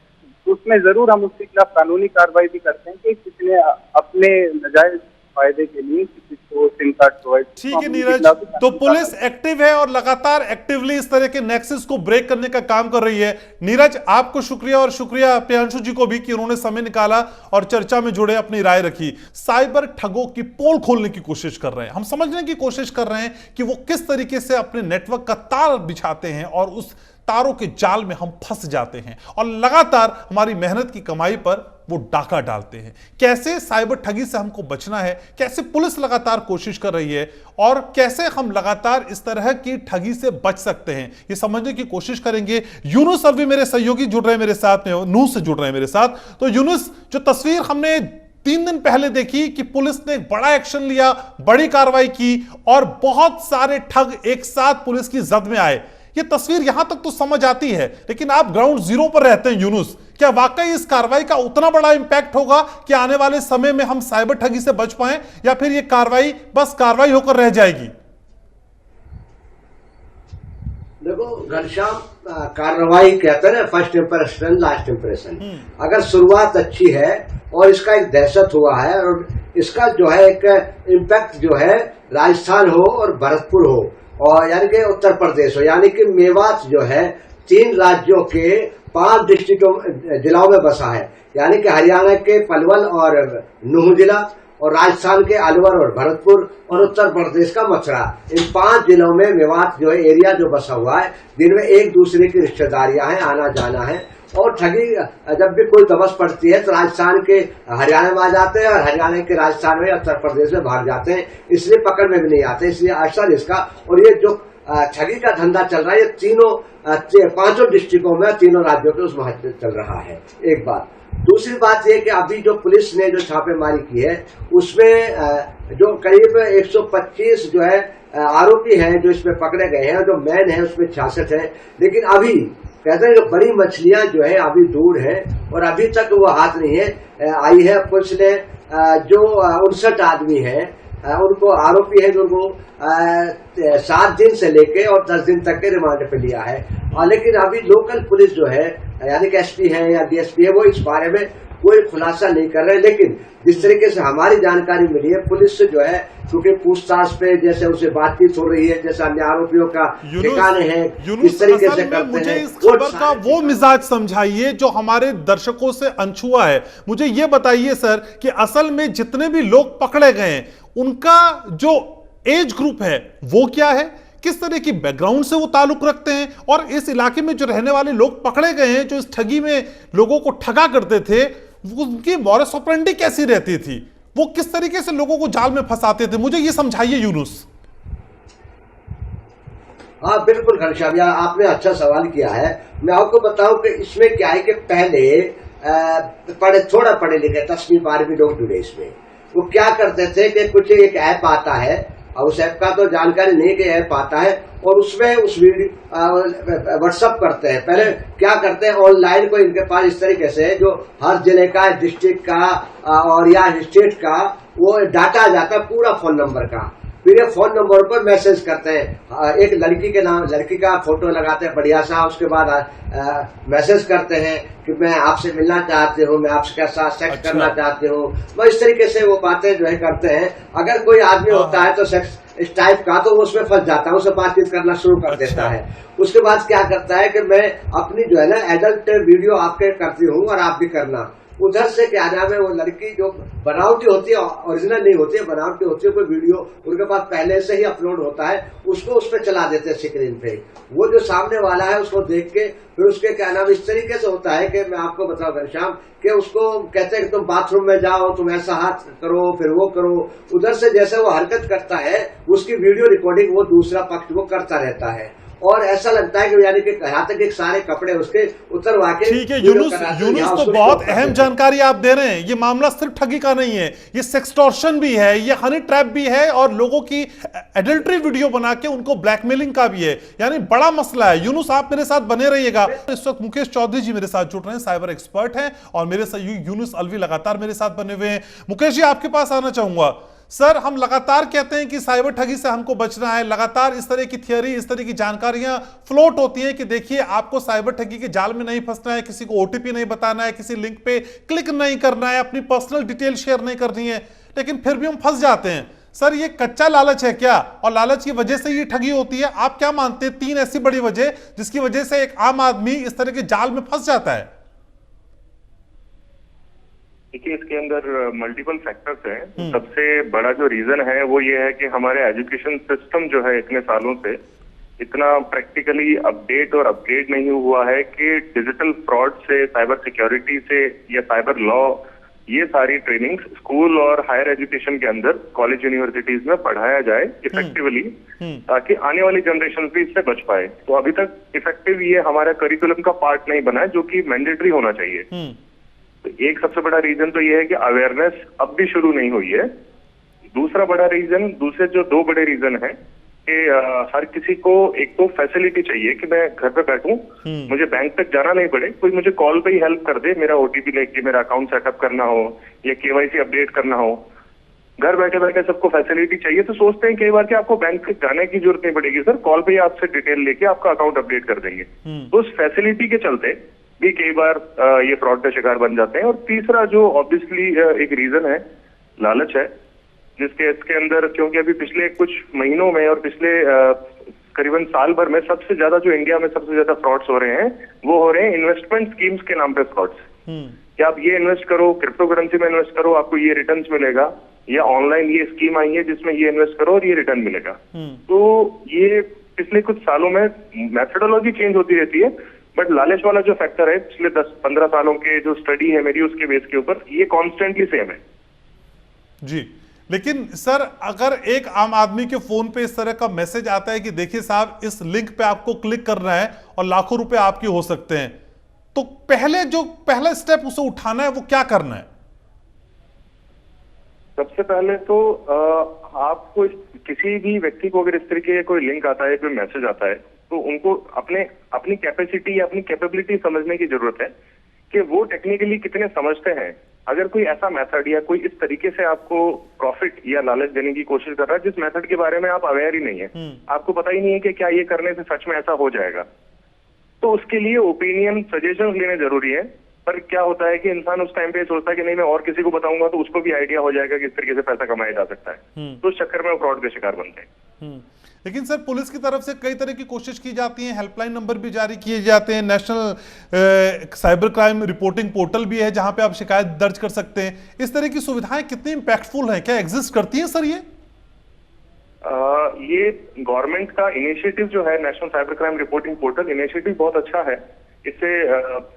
तो उसमें जरूर हम उसके खिलाफ कानूनी कार्रवाई भी करते हैं कि किसी ने अपने नाजायज फायदे के लिए किसी को सिम कार्ड प्रोवाइड। ठीक है नीरज, तो पुलिस एक्टिव है और लगातार एक्टिवली इस तरह के नेक्सस को ब्रेक करने का काम कर रही है। नीरज, आपको शुक्रिया और शुक्रिया प्रियांशु जी को भी कि उन्होंने समय निकाला और चर्चा में जुड़े अपनी राय रखी। साइबर ठगों की पोल खोलने की कोशिश कर रहे हैं, हम समझने की कोशिश कर रहे हैं कि वो किस तरीके से अपने नेटवर्क का तार बिछाते हैं और उस तारों के जाल में हम फंस जाते हैं और लगातार हमारी मेहनत की कमाई पर वो डाका डालते हैं। कैसे साइबर ठगी से हमको बचना है, कैसे पुलिस लगातार कोशिश कर रही है और कैसे हम लगातार इस तरह की ठगी से बच सकते हैं, ये समझने की कोशिश करेंगे। यूनुस अभी मेरे सहयोगी जुड़ रहे हैं मेरे साथ में, नूह से जुड़ रहे हैं मेरे साथ। तो यूनुस, जो तस्वीर हमने 3 दिन पहले देखी कि पुलिस ने बड़ा एक्शन लिया, बड़ी कार्रवाई की और बहुत सारे ठग एक साथ पुलिस की जद में आए, ये तस्वीर यहां तक तो समझ आती है, लेकिन आप ग्राउंड जीरो पर रहते हैं यूनुस, क्या वाकई इस कार्रवाई का उतना बड़ा इंपैक्ट होगा कि आने वाले समय में हम साइबर ठगी से बच पाएं या फिर ये कार्रवाई बस कार्रवाई होकर रह जाएगी? देखो घनश्याम, कार्रवाई कहते हैं ना, फर्स्ट इंप्रेशन लास्ट इंप्रेशन। अगर शुरुआत अच्छी है और इसका एक दहशत हुआ है और इसका जो है एक इम्पैक्ट जो है राजस्थान हो और भरतपुर हो और यानी कि उत्तर प्रदेश हो, यानी कि मेवात जो है 3 राज्यों के 5 डिस्ट्रिक्टों जिलाओं में बसा है, यानी कि हरियाणा के पलवल और नूह जिला और राजस्थान के अलवर और भरतपुर और उत्तर प्रदेश का मथुरा। इन 5 जिलों में मेवात जो है एरिया जो बसा हुआ है, जिनमें एक दूसरे की रिश्तेदारियां हैं, आना जाना है और ठगी जब भी कोई दबस पड़ती है तो राजस्थान के हरियाणा में आ जाते हैं और हरियाणा के राजस्थान में उत्तर प्रदेश में भाग जाते हैं, इसलिए पकड़ में भी नहीं आते। इसलिए असर इसका और ये जो ठगी का धंधा चल रहा है, ये तीनों 5 डिस्ट्रिक्टों में, 3 राज्यों में उसमें चल रहा है। एक बात। दूसरी बात ये कि अभी जो पुलिस ने जो छापेमारी की है उसमें जो करीब 125 जो है आरोपी हैं जो इसमें पकड़े गए हैं, जो मैन है उसमें 66 है, लेकिन अभी कहते हैं जो बड़ी मछलियां जो है अभी दूर है और अभी तक वो हाथ नहीं है आई है। पुलिस ने जो 59 आदमी हैं उनको आरोपी है जो उनको 7 दिन से लेके और 10 दिन तक के रिमांड पे लिया है। और लेकिन अभी लोकल पुलिस जो है यानी कि एसपी है या डीएसपी है वो इस बारे में कोई खुलासा नहीं कर रहे। लेकिन जिस तरीके से हमारी जानकारी मिली है पुलिस से जो है, क्योंकि पूछताछ पे जैसे उसे बातचीत हो रही है, जैसे अन्य आरोपियों का ठिकाने हैं, इस तरीके से करते मुझे हैं। इस खबर का वो मिजाज समझाइए जो हमारे दर्शकों से अनछुआ है। मुझे ये बताइए सर कि असल में जितने भी लोग पकड़े गए हैं उनका जो एज ग्रुप है वो क्या है, किस तरह की बैकग्राउंड से वो ताल्लुक रखते हैं, और इस इलाके में जो रहने वाले लोग पकड़े गए हैं जो इस ठगी में लोगों को ठगा करते थे, उनकी मॉरस ऑपरेंडी कैसी रहती थी, वो किस तरीके से लोगों को जाल में फंसाते थे, मुझे ये समझाइए यूनुस। हाँ बिल्कुल घनश्याम, आपने अच्छा सवाल किया है। मैं आपको बताऊं कि इसमें क्या है कि पहले थोड़ा पढ़े लिखे 10वीं 12वीं लोग जुड़े इसमें। वो क्या करते थे कि कुछ एक ऐप आता है और उस ऐप का तो जानकारी नहीं कि ऐप आता है और उसमें उस वीडियो व्हाट्सअप करते हैं। पहले क्या करते हैं ऑनलाइन को इनके पास इस तरीके से जो हर जिले का, डिस्ट्रिक्ट का और या स्टेट का वो डाटा आ जाता है पूरा फोन नंबर का। फिर ये फोन नंबर पर मैसेज करते हैं, एक लड़की के नाम, लड़की का फोटो लगाते हैं बढ़िया सा, उसके बाद मैसेज करते हैं कि मैं आपसे मिलना चाहती हूँ, मैं आपके साथ सेक्स करना चाहती हूँ। वो इस तरीके से वो बातें जो है करते हैं। अगर कोई आदमी होता है तो सेक्स इस टाइप का तो वो उसमें फंस जाता है, उससे बातचीत करना शुरू कर देता है। उसके बाद क्या करता है कि मैं अपनी जो है ना एडल्ट वीडियो आपके करती हूँ और आप भी करना। उधर से क्या नाम है वो लड़की जो बनावटी होती है, ओरिजिनल नहीं होती है, बनावटी होती है, कोई वीडियो उनके पास पहले से ही अपलोड होता है, उसको उस पर चला देते हैं स्क्रीन पे। वो जो सामने वाला है उसको देख के फिर उसके क्या नाम इस तरीके से होता है कि मैं आपको बताऊं घनश्याम कि उसको कहते हैं कि तुम बाथरूम में जाओ, तुम ऐसा हाथ करो, फिर वो करो। उधर से जैसे वो हरकत करता है उसकी वीडियो रिकॉर्डिंग वो दूसरा पक्ष वो करता रहता है और ऐसा लगता है कि यानी कि यहाँ तक सारे कपड़े उसके उतरवा के। ठीक है यूनुस तो बहुत अहम जानकारी आप दे रहे हैं। ये मामला सिर्फ ठगी का नहीं है, ये सेक्सटॉर्शन भी है, ये हनी ट्रैप भी है और लोगों की एडल्ट्री वीडियो बना के उनको ब्लैकमेलिंग का भी है, यानी बड़ा मसला है। यूनुस आप मेरे साथ बने रहिएगा। इस वक्त मुकेश चौधरी जी मेरे साथ जुड़ रहे हैं, साइबर एक्सपर्ट हैं, और मेरे साथ यूनुस अलवी लगातार मेरे साथ बने हुए हैं। मुकेश जी आपके पास आना चाहूंगा। सर, हम लगातार कहते हैं कि साइबर ठगी से हमको बचना है, लगातार इस तरह की थियरी, इस तरह की जानकारियां फ्लोट होती हैं कि देखिए आपको साइबर ठगी के जाल में नहीं फंसना है, किसी को ओटीपी नहीं बताना है, किसी लिंक पे क्लिक नहीं करना है, अपनी पर्सनल डिटेल शेयर नहीं करनी है, लेकिन फिर भी हम फंस जाते हैं। सर, ये कच्चा लालच है क्या, और लालच की वजह से ये ठगी होती है? आप क्या मानते हैं 3 ऐसी बड़ी वजह जिसकी वजह से एक आम आदमी इस तरह के जाल में फंस जाता है? देखिए, इसके अंदर मल्टीपल फैक्टर्स हैं। सबसे बड़ा जो रीजन है वो ये है कि हमारे एजुकेशन सिस्टम जो है इतने सालों से इतना प्रैक्टिकली अपडेट और अपग्रेड नहीं हुआ है कि डिजिटल फ्रॉड से, साइबर सिक्योरिटी से या साइबर लॉ, ये सारी ट्रेनिंग स्कूल और हायर एजुकेशन के अंदर कॉलेज यूनिवर्सिटीज में पढ़ाया जाए इफेक्टिवली, ताकि आने वाली जनरेशन भी इससे बच पाए। तो अभी तक इफेक्टिव ये हमारे करिकुलम का पार्ट नहीं बना है, जो कि मैंडेटरी होना चाहिए। तो एक सबसे बड़ा रीजन तो ये है कि अवेयरनेस अब भी शुरू नहीं हुई है। दूसरा बड़ा रीजन, दूसरे जो 2 बड़े रीजन है कि हर किसी को एक तो फैसिलिटी चाहिए कि मैं घर पे बैठूं, मुझे बैंक तक जाना नहीं पड़े, कोई मुझे कॉल पे ही हेल्प कर दे, मेरा ओटीपी लेके मेरा अकाउंट सेटअप करना हो या केवाईसी अपडेट करना हो, घर बैठे बैठे सबको फैसिलिटी चाहिए। तो सोचते हैं कई बार कि आपको बैंक तक जाने की जरूरत नहीं पड़ेगी सर, कॉल पे ही आपसे डिटेल लेके आपका अकाउंट अपडेट कर देंगे। तो उस फैसिलिटी के चलते भी कई बार ये फ्रॉड का शिकार बन जाते हैं। और तीसरा जो ऑब्वियसली एक रीजन है, लालच है, जिसके इसके अंदर, क्योंकि अभी पिछले कुछ महीनों में और पिछले करीबन साल भर में सबसे ज्यादा जो इंडिया में सबसे ज्यादा फ्रॉड्स हो रहे हैं वो हो रहे हैं इन्वेस्टमेंट स्कीम्स के नाम पे फ्रॉड्स। कि आप ये इन्वेस्ट करो, क्रिप्टो करेंसी में इन्वेस्ट करो, आपको ये रिटर्न्स मिलेगा, या ऑनलाइन ये स्कीम आई है जिसमें ये इन्वेस्ट करो और ये रिटर्न मिलेगा। तो ये पिछले कुछ सालों में मेथोडोलॉजी चेंज होती रहती है, बट लालच वाला जो फैक्टर है पिछले 10-15 सालों के जो स्टडी है मेरी उसके बेस के ऊपर, ये कॉन्स्टेंटली सेम है। जी, लेकिन सर अगर एक आम आदमी के फोन पे इस तरह का मैसेज आता है कि देखिए साहब इस लिंक पे आपको क्लिक करना है और लाखों रुपए आपके हो सकते हैं, तो पहला स्टेप उसे उठाना है वो क्या करना है? सबसे पहले तो आपको किसी भी व्यक्ति को अगर इस तरीके का कोई लिंक आता है, कोई मैसेज आता है, तो उनको अपनी कैपेसिटी या अपनी कैपेबिलिटी समझने की जरूरत है कि वो टेक्निकली कितने समझते हैं। अगर कोई ऐसा मेथड या कोई इस तरीके से आपको प्रॉफिट या लालच देने की कोशिश कर रहा है जिस मेथड के बारे में आप अवेयर ही नहीं है, आपको पता ही नहीं है कि क्या ये करने से सच में ऐसा हो जाएगा, तो उसके लिए ओपिनियन सजेशन लेने जरूरी है। पर क्या होता है कि इंसान उस टाइम पे सोचता है कि नहीं मैं और किसी को बताऊंगा तो उसको भी आइडिया हो जाएगा कि इस तरीके से पैसा कमाया जा सकता है, तो उस चक्कर में वो फ्रॉड के शिकार बनते हैं। लेकिन सर पुलिस की तरफ से कई तरह की कोशिश की जाती है, हेल्पलाइन नंबर भी जारी किए जाते हैं, national cyber crime reporting portal भी है जहां पे आप शिकायत दर्ज कर सकते हैं। इस तरह की सुविधाएं कितनी इंपैक्टफुल हैं, क्या एग्जिस्ट करती हैं सर? ये गवर्नमेंट का इनिशिएटिव जो है national cyber crime reporting portal, initiative बहुत अच्छा है, इससे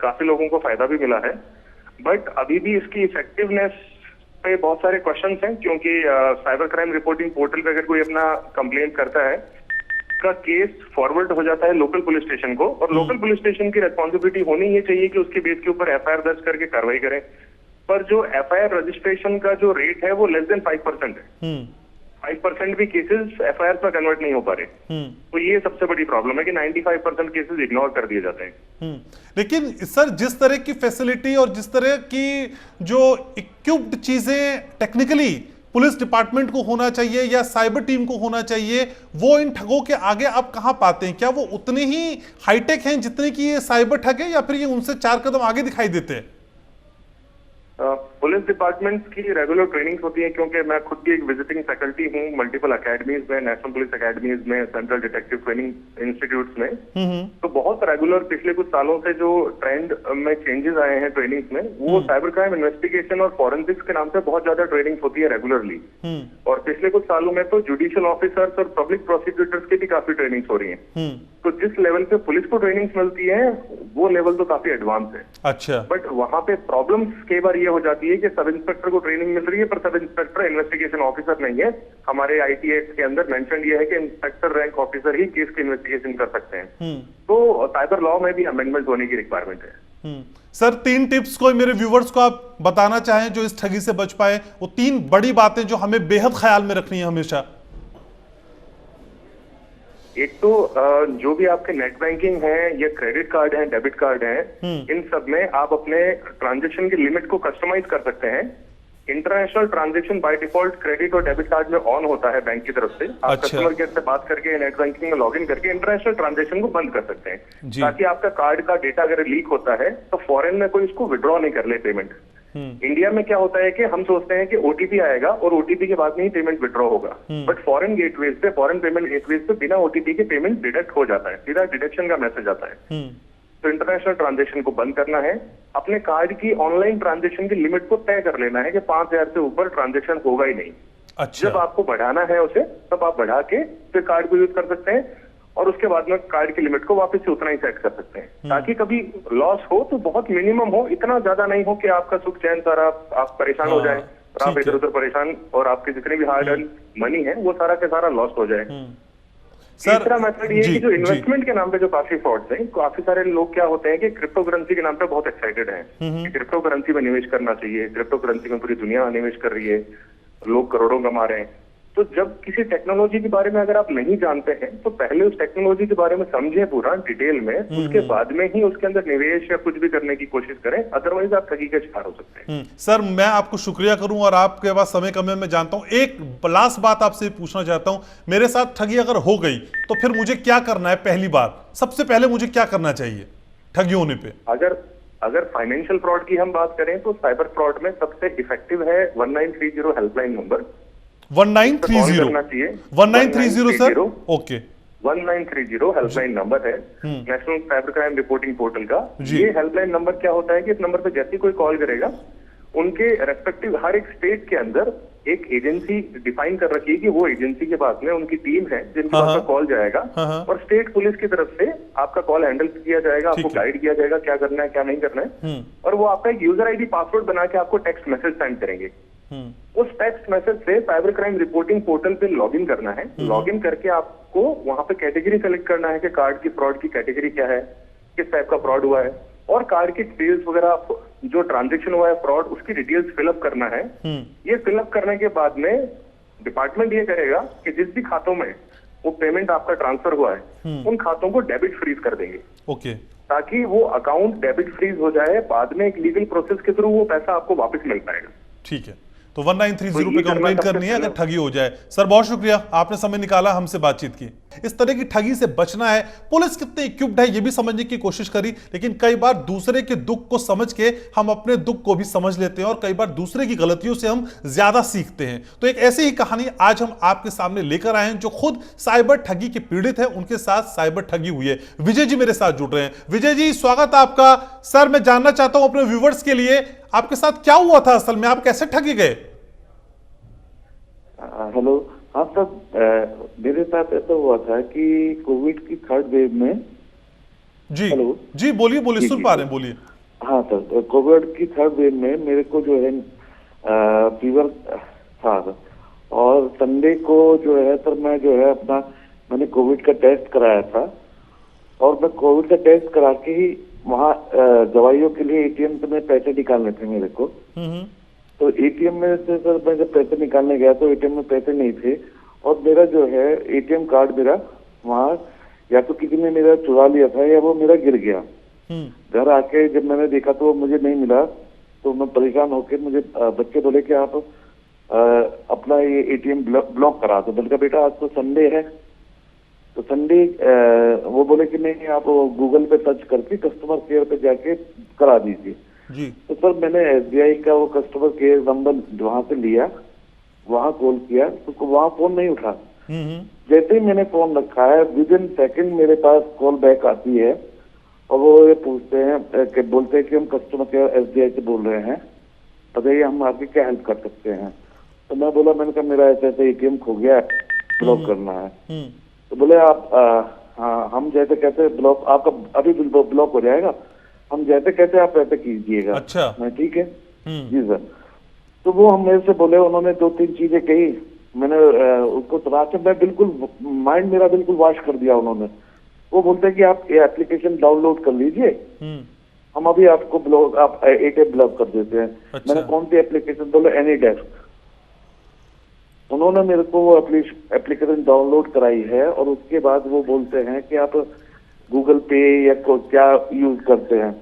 काफी लोगों को फायदा भी मिला है, बट अभी भी इसकी इफेक्टिवनेस पे बहुत सारे क्वेश्चंस हैं, क्योंकि साइबर क्राइम रिपोर्टिंग पोर्टल पे अगर कोई अपना कंप्लेंट करता है, का केस फॉरवर्ड हो जाता है लोकल पुलिस स्टेशन को, और लोकल पुलिस स्टेशन की रेस्पॉन्सिबिलिटी होनी ही चाहिए कि उसके बेस के ऊपर एफआईआर दर्ज करके कार्रवाई करें। पर जो एफआईआर रजिस्ट्रेशन का जो रेट है वो लेस देन 5% है। 5% भी केसेस एफआईआर में कन्वर्ट नहीं हो पा रहे, तो ये सबसे बड़ी प्रॉब्लम है कि 95% केसेस इग्नोर कर दिए जाते हैं। लेकिन सर जिस तरह की फैसिलिटी और जिस तरह की जो इक्विप्ड चीजें टेक्निकली पुलिस डिपार्टमेंट को होना चाहिए या साइबर टीम को होना चाहिए, वो इन ठगों के आगे आप कहां पाते हैं? क्या वो उतने ही हाईटेक हैं जितने की ये साइबर ठग है, या फिर ये उनसे 4 कदम आगे दिखाई देते हैं? पुलिस डिपार्टमेंट की रेगुलर ट्रेनिंग होती है, क्योंकि मैं खुद भी एक विजिटिंग फैकल्टी हूँ मल्टीपल अकेडमीज में, नेशनल पुलिस अकेडमीज में, सेंट्रल डिटेक्टिव ट्रेनिंग इंस्टीट्यूट्स में। तो बहुत रेगुलर पिछले कुछ सालों से जो ट्रेंड में चेंजेस आए हैं ट्रेनिंग्स में, वो साइबर क्राइम इन्वेस्टिगेशन और फॉरेंसिक्स के नाम से बहुत ज्यादा ट्रेनिंग होती है रेगुलरली। और पिछले कुछ सालों में तो जुडिशियल ऑफिसर्स और पब्लिक प्रोसिक्यूटर्स की भी काफी ट्रेनिंग हो रही है। तो जिस लेवल पे पुलिस को ट्रेनिंग मिलती है वो लेवल तो काफी एडवांस है। अच्छा। बट वहां पे प्रॉब्लम्स कई बार ये हो जाती है कि सब इंस्पेक्टर को ट्रेनिंग मिल रही है पर सब इंस्पेक्टर इन्वेस्टिगेशन ऑफिसर नहीं है। हमारे आईटी एक्ट के अंदर मेंशन ये है कि इंस्पेक्टर रैंक ऑफिसर ही केस की इन्वेस्टिगेशन कर सकते हैं। तो साइबर लॉ में भी अमेंडमेंट होने की रिक्वायरमेंट है। सर 3 टिप्स कोई मेरे व्यूवर्स को आप बताना चाहें जो इस ठगी से बच पाए, वो 3 बड़ी बातें जो हमें बेहद ख्याल में रखनी है हमेशा। एक तो जो भी आपके नेट बैंकिंग है या क्रेडिट कार्ड है, डेबिट कार्ड है, इन सब में आप अपने ट्रांजैक्शन की लिमिट को कस्टमाइज कर सकते हैं। International transaction by default credit और डेबिट कार्ड में ऑन होता है बैंक की तरफ से। आप कस्टमर केयर से बात करके नेट बैंकिंग में लॉगिन करके इंटरनेशनल ट्रांजैक्शन को बंद कर सकते हैं, ताकि आपका कार्ड का डेटा अगर लीक होता है तो फॉरेन में कोई इसको विड्रॉ नहीं कर ले पेमेंट। इंडिया में क्या होता है कि हम सोचते हैं कि ओटीपी आएगा और ओटीपी के बाद में ही पेमेंट विड्रॉ होगा, बट फॉरेन गेटवेज पे, फॉरेन पेमेंट गेटवेज पे बिना ओटीपी के पेमेंट डिडक्ट हो जाता है, सीधा डिडक्शन का मैसेज आता है। तो इंटरनेशनल ट्रांजैक्शन को बंद करना है। अपने कार्ड की ऑनलाइन ट्रांजैक्शन की लिमिट को तय कर लेना है कि 5000 से ऊपर ट्रांजैक्शन होगा ही नहीं। अच्छा। जब आपको बढ़ाना है उसे तब आप बढ़ा के फिर कार्ड को यूज कर सकते हैं, और उसके बाद में कार्ड की लिमिट को वापस से उतना ही सेट कर सकते हैं, ताकि कभी लॉस हो तो बहुत मिनिमम हो, इतना ज्यादा नहीं हो कि आपका सुख चैन सारा आप परेशान हो जाए और आप इधर उधर परेशान, और आपके जितने भी हार्ड अर्न मनी है वो सारा के सारा लॉस हो जाए। तीसरा मेथड ये कि जो इन्वेस्टमेंट के नाम पे जो काफी फ्रॉड्स हैं, काफी सारे लोग क्या होते हैं कि क्रिप्टो करेंसी के नाम पे बहुत एक्साइटेड हैं कि क्रिप्टो करेंसी में निवेश करना चाहिए, क्रिप्टो करेंसी में पूरी दुनिया निवेश कर रही है, लोग करोड़ों कमा रहे हैं। तो जब किसी टेक्नोलॉजी के बारे में अगर आप नहीं जानते हैं तो पहले उस टेक्नोलॉजी के बारे में समझें पूरा डिटेल में, उसके बाद में ही उसके अंदर निवेश या कुछ भी करने की कोशिश करें, अदरवाइज आप ठगी का शिकार हो सकते हैं। सर मैं आपको शुक्रिया करूं, और आपके पास समय कम है मैं जानता हूं, एक लास्ट बात आपसे पूछना चाहता हूं, मेरे साथ ठगी अगर हो गई तो फिर मुझे क्या करना है? पहली बात, सबसे पहले मुझे क्या करना चाहिए ठगी होने पे? अगर फाइनेंशियल फ्रॉड की हम बात करें तो साइबर फ्रॉड में सबसे इफेक्टिव है 1930 helpline number. 1930 sir, okay. 1930 helpline number है national cyber crime reporting portal का। ये हेल्पलाइन नंबर क्या होता है कि इस नंबर पे जैसे ही कोई कॉल करेगा, उनके रेस्पेक्टिव हर एक स्टेट के अंदर एक एजेंसी डिफाइन कर रखी है कि वो एजेंसी के पास में उनकी टीम है जिनके पास में कॉल जाएगा, और स्टेट पुलिस की तरफ से आपका कॉल हैंडल किया जाएगा, आपको गाइड किया जाएगा क्या करना है क्या नहीं करना है, और वो आपका एक यूजर आईडी पासवर्ड बना के आपको टेक्स्ट मैसेज सेंड करेंगे उस टेक्स्ट मैसेज से साइबर क्राइम रिपोर्टिंग पोर्टल पे लॉगिन करना है। लॉगिन करके आपको वहां पे कैटेगरी सेलेक्ट करना है कि कार्ड की फ्रॉड की कैटेगरी क्या है, किस टाइप का फ्रॉड हुआ है, और कार्ड की डिटेल्स वगैरह जो ट्रांजेक्शन हुआ है फ्रॉड उसकी डिटेल्स फिलअप करना है। ये फिलअप करने के बाद में डिपार्टमेंट ये करेगा कि जिस भी खातों में वो पेमेंट आपका ट्रांसफर हुआ है उन खातों को डेबिट फ्रीज कर देंगे। ओके। ताकि वो अकाउंट डेबिट फ्रीज हो जाए, बाद में एक लीगल प्रोसेस के थ्रू वो पैसा आपको वापस मिल पाएगा। ठीक है, तो 1930 पे कंप्लेंट करनी है अगर ठगी हो जाए। सर बहुत शुक्रिया, आपने समय निकाला, हमसे बातचीत की। इस तरह की ठगी से बचना है, पुलिस कितने इक्विप्ड है ये भी समझने की कोशिश करी, लेकिन कई बार दूसरे के दुख को समझ के हम अपने दुख को भी समझ लेते हैं और कई बार दूसरे की गलतियों से हम ज्यादा सीखते हैं। तो एक ऐसी ही कहानी आज हम आपके सामने लेकर आए हैं जो खुद साइबर ठगी के पीड़ित है, उनके साथ साइबर ठगी हुई है। विजय जी मेरे साथ जुड़ रहे हैं। विजय जी स्वागत है आपका। सर मैं जानना चाहता हूं अपने व्यूवर्स के लिए, आपके साथ क्या हुआ था असल में, आप कैसे ठगे गए? हेलो, हाँ सर, मेरे साथ ऐसा हुआ था कि कोविड की थर्ड वेव में। जी हेलो जी, बोलिए सुन पा रहे हैं, बोलिए। हाँ सर, कोविड की थर्ड वेव में मेरे को जो है फीवर था और संडे को जो है सर मैं जो है मैंने कोविड का टेस्ट कराया था और मैं कोविड का टेस्ट करा के ही वहाँ दवाइयों के लिए एटीएम से में पैसे निकालने थे मेरे को। तो एटीएम में से सर मैं जब पैसे निकालने गया तो एटीएम में पैसे नहीं थे और मेरा जो है एटीएम कार्ड मेरा वहाँ या तो किसी ने मेरा चुरा लिया था या वो मेरा गिर गया। घर आके जब मैंने देखा तो वो मुझे नहीं मिला, तो मैं परेशान होकर मुझे बच्चे बोले कि आप अपना ये एटीएम ब्लॉक करा दो। मैंने कहा बेटा आज तो संडे है, तो संडे वो बोले कि नहीं आप गूगल पे सर्च करके कस्टमर केयर पे जाके करा दीजिए। जी। तो सर मैंने एसबीआई का वो कस्टमर केयर नंबर वहां से लिया, वहां कॉल किया तो वहां फोन नहीं उठा। जैसे ही मैंने फोन रखा है विद इन सेकेंड मेरे पास कॉल बैक आती है और वो ये पूछते हैं कि बोलते हैं कि हम कस्टमर केयर एसबीआई से बोल रहे हैं, बताइए हम आपकी क्या हेल्प कर सकते हैं। तो मैं बोला, मैंने कहा मेरा ऐसे एटीएम खो गया है, ब्लॉक करना है। तो बोले आप हाँ हम जैसे कहते ब्लॉक आपका अभी ब्लॉक हो जाएगा, हम जैसे कहते आप वैसे कीजिएगा। अच्छा। मैं ठीक है जी सर। तो वो हम मेरे से बोले, उन्होंने 2-3 चीजें कही, मैंने उसको सुना के मैं बिल्कुल माइंड मेरा बिल्कुल वॉश कर दिया उन्होंने। वो बोलते हैं कि आप ये एप्लीकेशन डाउनलोड कर लीजिए, हम अभी आपको ब्लॉक आप एटीएम ब्लॉक कर देते हैं। अच्छा। मैंने कौन सी एप्लीकेशन बोले, एनी डेस्क। उन्होंने मेरे को वो एप्लीकेशन डाउनलोड कराई है और उसके बाद वो बोलते हैं कि आप गूगल पे या क्या यूज करते हैं।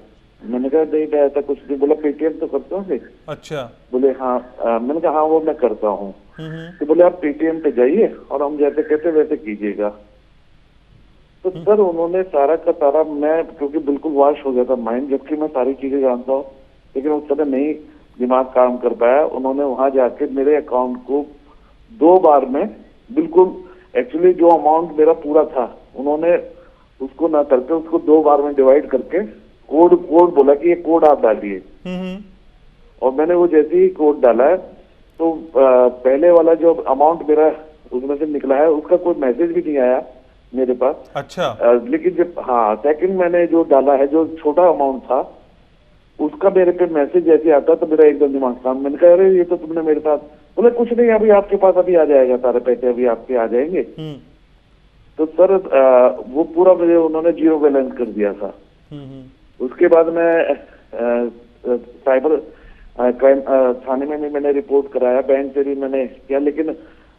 मैंने कहा नहीं मैं ऐसा कुछ नहीं। बोला पेटीएम तो करते होंगे? अच्छा। बोले हाँ। मैंने कहा हाँ वो मैं करता हूँ। तो बोले आप पेटीएम पे जाइए और हम जैसे कहते वैसे कीजिएगा। तो सर उन्होंने सारा का सारा, मैं क्योंकि बिल्कुल वॉश हो गया था माइंड, जबकि मैं सारी चीजें जानता हूँ लेकिन उस समय नहीं दिमाग काम कर पाया। उन्होंने वहां जाके मेरे अकाउंट को 2 बार में बिल्कुल एक्चुअली जो अमाउंट मेरा पूरा था उन्होंने उसको ना करके उसको 2 बार में डिवाइड करके कोड बोला कि ये कोड आप डालिए। और मैंने वो जैसे ही कोड डाला है तो पहले वाला जो अमाउंट मेरा उसमें से निकला है उसका कोई मैसेज भी नहीं आया मेरे पास। अच्छा। लेकिन जब हाँ सेकंड मैंने जो डाला है जो छोटा अमाउंट था उसका मेरे पे मैसेज जैसे आता तो मेरा एकदम दिमाग काम। मैंने कहा अरे ये तो तुमने मेरे साथ, बोले कुछ नहीं अभी आपके पास अभी आ जाएगा, सारे पैसे अभी आपके आ जाएंगे। तो सर वो पूरा मुझे उन्होंने 0 बैलेंस कर दिया था। उसके बाद मैं साइबर क्राइम थाने में भी मैंने रिपोर्ट कराया, बैंक से भी मैंने किया, लेकिन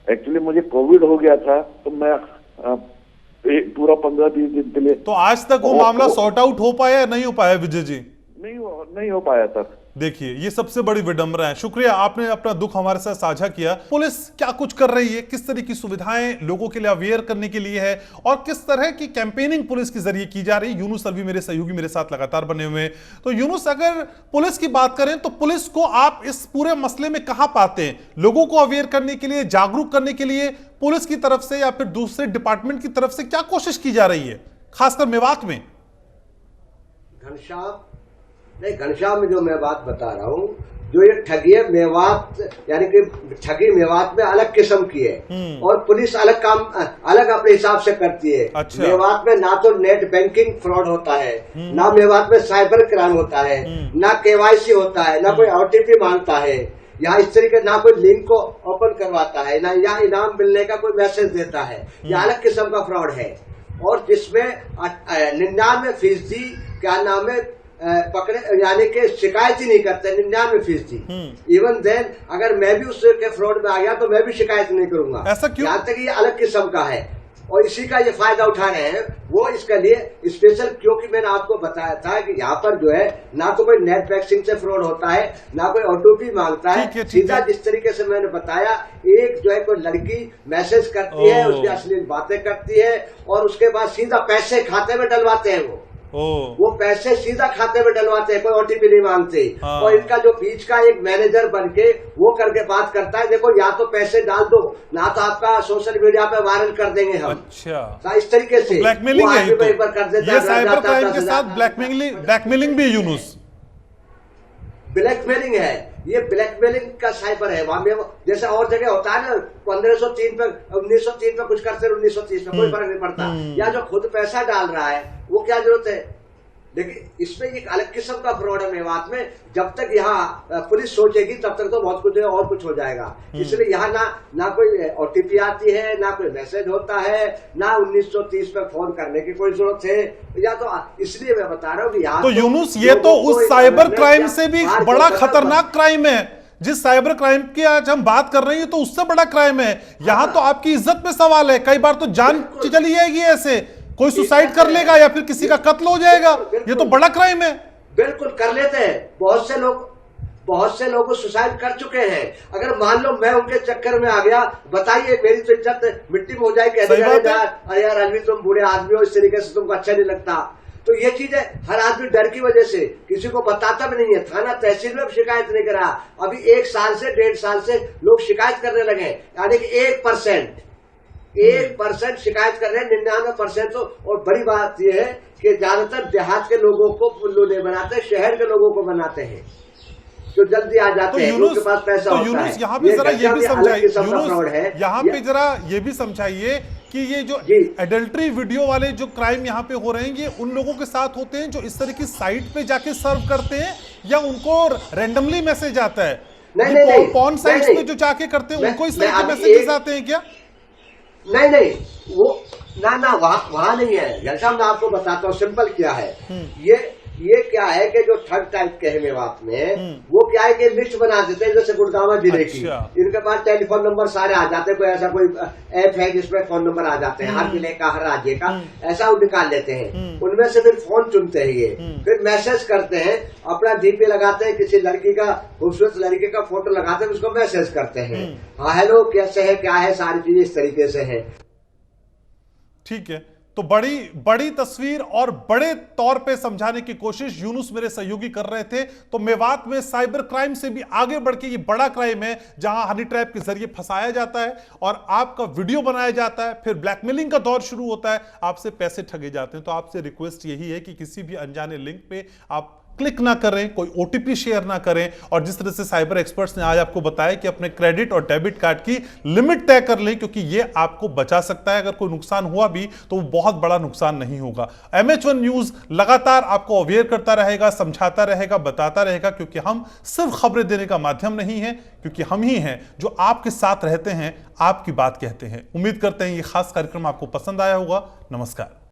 एक्चुअली मुझे कोविड हो गया था तो मैं पूरा 15-20 दिन के लिए। तो आज तक वो मामला सॉर्ट आउट हो पाया या नहीं हो पाया विजय जी? नहीं हो पाया सर। देखिए ये सबसे बड़ी विडंबना है। शुक्रिया आपने अपना दुख हमारे साथ साझा किया। पुलिस क्या कुछ कर रही है, किस तरह की सुविधाएं लोगों के लिए अवेयर करने के लिए है और किस तरह की कैंपेनिंग पुलिस के जरिए की जा रही है। यूनुस अलवी मेरे सहयोगी मेरे साथ लगातार बने हुए हैं। तो यूनुस अगर पुलिस की बात करें तो पुलिस को आप इस पूरे मसले में कहां पाते हैं? लोगों को अवेयर करने के लिए, जागरूक करने के लिए पुलिस की तरफ से या फिर दूसरे डिपार्टमेंट की तरफ से क्या कोशिश की जा रही है, खासकर मेवात में? घनश्याम में जो मैं बात बता रहा हूँ, जो ये ठगी है मेवात, यानी कि ठगी मेवात में अलग किस्म की है और पुलिस अलग काम अलग अपने हिसाब से करती है। अच्छा। मेवात में ना तो नेट बैंकिंग फ्रॉड होता है, ना मेवात में साइबर क्राइम होता है, ना केवाईसी होता है, ना कोई ओटीपी मांगता है। यहाँ इस तरीके ना कोई लिंक को ओपन करवाता है, ना यहाँ इनाम मिलने का कोई मैसेज देता है। यह अलग किस्म का फ्रॉड है। और जिसमें 99% क्या नाम है पकड़े, यानी कि शिकायत ही नहीं करते 99%। इवन देन अगर मैं भी उसके फ्रॉड में आ गया तो मैं भी शिकायत नहीं करूंगा। ऐसा क्यों? यहाँ तक ये अलग किस्म का है और इसी का ये फायदा उठा रहे हैं वो इसके लिए स्पेशल, क्योंकि मैंने आपको बताया था कि यहाँ पर जो है ना तो कोई नेट बैंकिंग से फ्रॉड होता है, ना कोई ओटीपी मांगता है। सीधा जिस तरीके से मैंने बताया, एक जो है कोई लड़की मैसेज करती है, उसकी अश्लील बातें करती है और उसके बाद सीधा पैसे खाते में डलवाते हैं। वो पैसे सीधा खाते में डलवाते हैं, कोई ओटीपी नहीं मांगते। और इनका जो बीच का एक मैनेजर बनके वो करके बात करता है, देखो या तो पैसे डाल दो, ना तो आपका सोशल मीडिया पे वायरल कर देंगे हम। अच्छा, इस तरीके से ब्लैकमेलिंग है ये तो। ये साइबर क्राइम के साथ ब्लैकमेलिंग भी यूनुस ब्लैकमेलिंग है। ये ब्लैकमेलिंग का साइबर है। वहां में जैसे और जगह होता है ना 1503 पे 1903 पे कुछ करते हैं, 1930 में कोई फर्क नहीं पड़ता। या जो खुद पैसा डाल रहा है वो क्या जरूरत है। लेकिन इसमें एक अलग किस्म का फ्रॉड है मेवात में। जब तक यहाँ पुलिस सोचेगी तब तक तो बहुत कुछ है और कुछ हो जाएगा। इसलिए यहाँ ना कोई ओटीपी आती है, ना कोई मैसेज होता है, ना 1930 पे फोन करने की कोई जरूरत है। या तो इसलिए मैं बता रहा हूँ कि यहाँ तो यूनुस ये तो उस साइबर क्राइम से भी बड़ा खतरनाक क्राइम है। जिस साइबर क्राइम की आज हम बात कर रहे हैं तो उससे बड़ा क्राइम है। यहाँ तो आपकी इज्जत पे सवाल है। कई बार तो जान चली जाएगी, ऐसे कोई सुसाइड कर लेगा या फिर किसी का कत्ल हो जाएगा। ये तो बड़ा क्राइम है। बिल्कुल कर लेते हैं। बहुत से लोग सुसाइड कर चुके हैं। अगर मान लो मैं उनके चक्कर में आ गया, बताइए मेरी तो इज्जत मिट्टी में हो जाएगी। अरे यार अभी तुम बूढ़े आदमी हो, इस तरीके से तुमको अच्छा नहीं लगता। तो ये चीजें हर आदमी डर की वजह से किसी को बताता भी नहीं है। थाना तहसील में शिकायत नहीं करा। अभी 1 साल से 1.5 साल से लोग शिकायत करने लगे, यानी कि 1% शिकायत कर रहे हैं। 99% तो। और बड़ी बात यह है कि ज्यादातर देहात के लोगों को पुल्लू नहीं बनाते, शहर के लोगों को बनाते हैं जो जल्दी आ जाते हैं, उनके पास पैसा होता है। यहाँ पे जरा ये भी समझाइए, यहाँ पे जरा ये भी समझाइए कि ये जो एडल्ट्री वीडियो वाले जो क्राइम यहाँ पे हो रहे हैं, ये उन लोगों के साथ होते हैं जो इस तरह की साइट पे जाके सर्व करते हैं, या उनको रैंडमली मैसेज आता है? नहीं, पॉर्न साइट्स पे जो जाके करते हैं उनको इस तरह के मैसेजेस आते हैं क्या? नहीं, वो ना वहां नहीं है। जैसा मैं आपको बताता हूँ सिंपल क्या है। ये क्या है कि जो थर्ड टाइप के हैं मेवात में, वो क्या है कि लिस्ट बना देते हैं जैसे गुड़गांव जिले की। इनके पास टेलीफोन नंबर सारे आ जाते हैं। कोई ऐसा कोई ऐप है जिसमें फोन नंबर आ जाते हैं, हर जिले का, हर राज्य का, ऐसा वो निकाल लेते हैं। उनमें से फिर फोन चुनते हैं ये, फिर मैसेज करते हैं, अपना डीपी लगाते हैं, किसी लड़की का, खूबसूरत लड़की का फोटो लगाते हैं, उसको मैसेज करते हैं, हाँ हेलो कैसे है, क्या है, सारी चीजें इस तरीके से है। ठीक है, तो बड़ी तस्वीर और बड़े तौर पे समझाने की कोशिश यूनुस मेरे सहयोगी कर रहे थे। तो मेवात में साइबर क्राइम से भी आगे बढ़ के ये बड़ा क्राइम है जहां हनी ट्रैप के जरिए फंसाया जाता है और आपका वीडियो बनाया जाता है, फिर ब्लैकमेलिंग का दौर शुरू होता है, आपसे पैसे ठगे जाते हैं। तो आपसे रिक्वेस्ट यही है कि किसी भी अनजाने लिंक पे आप क्लिक ना करें, कोई ओटीपी शेयर ना करें, और जिस तरह से साइबर एक्सपर्ट्स ने आज आपको बताया कि अपने क्रेडिट और डेबिट कार्ड की लिमिट तय कर लें, क्योंकि ये आपको बचा सकता है। अगर कोई नुकसान हुआ भी तो वो बहुत बड़ा नुकसान नहीं होगा। MH1 न्यूज लगातार आपको अवेयर करता रहेगा, समझाता रहेगा, बताता रहेगा, क्योंकि हम सिर्फ खबरें देने का माध्यम नहीं है, क्योंकि हम ही हैं जो आपके साथ रहते हैं, आपकी बात कहते हैं। उम्मीद करते हैं ये खास कार्यक्रम आपको पसंद आया होगा। नमस्कार।